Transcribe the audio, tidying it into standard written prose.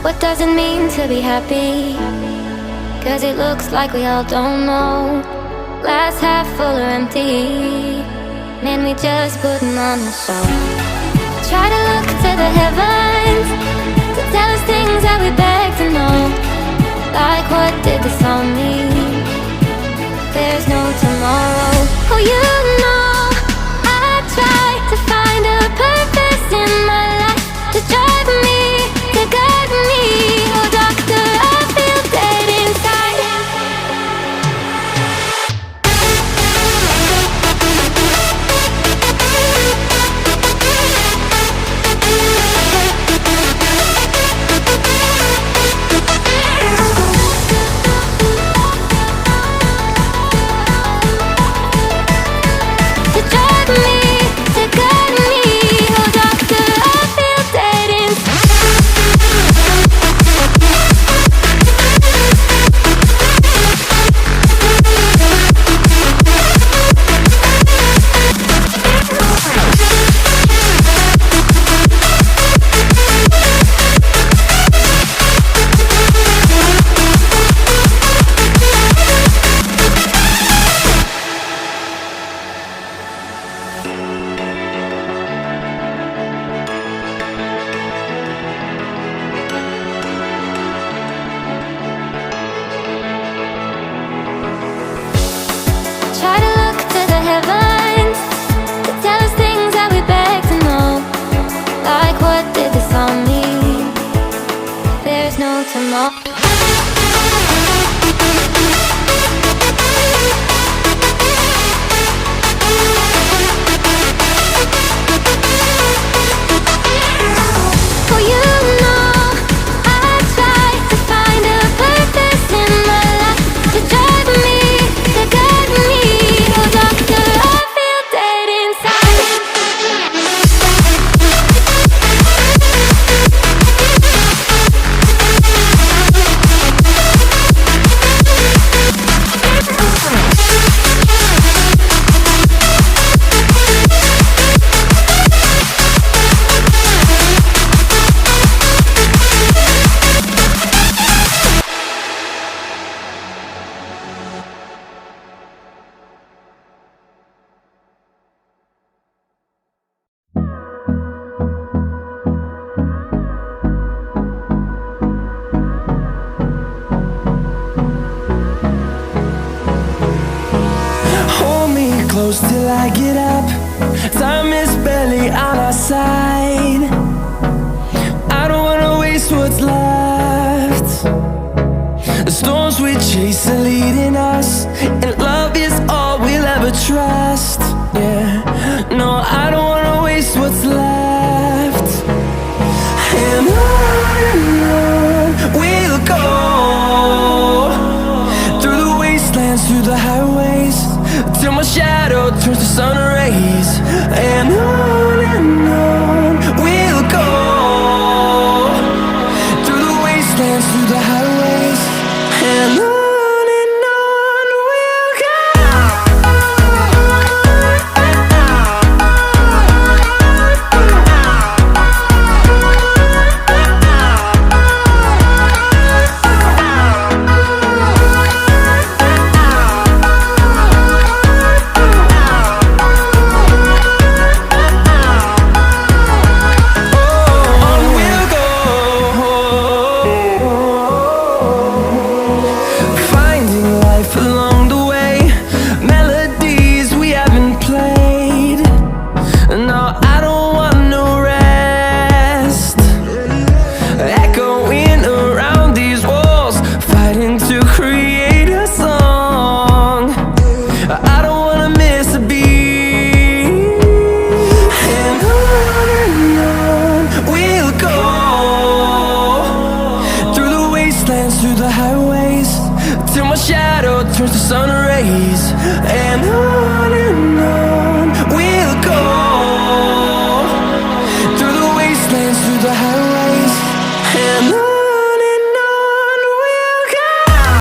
What does it mean to be happy? 'Cause it looks like we all don't know. Glass half full or empty. Man, we just putting on a show. Try to look to the heavens to tell us things that we beg to know. Like, what did this all mean? There's no tomorrow. Oh, you know, I try to find a purpose in my life to drive me, to guide me. Oh, doctor, I feel dead inside. To drive me, to guide me. Oh, doctor, I feel dead inside. Try to look to the heavens to tell us things that we beg to know. Like, what did this all mean? There's no tomorrow. Oh, you know, I try to find a purpose in my life to drive me, to guide me. Oh, doctor, I feel dead inside. Hold me close till I get up. Time is barely on our side. I don't wanna waste what's left. The storms we chase are leading us, and love is all we'll ever trust. Yeah, no, I don't wanna waste what's left. And on we'll go, through the wastelands, through the highways, till my shadow turns to sun rays. And on we'll go, through the wastelands, through the highways. And on we'll go. On we'll go, finding life along the way, melodies we haven't played. No, I don't want no rest, echoing around these walls, fighting to create a song. I don't wanna miss a beat. And on we'll go, through the wastelands, through the highways, till my shadow turns to sun rays. And on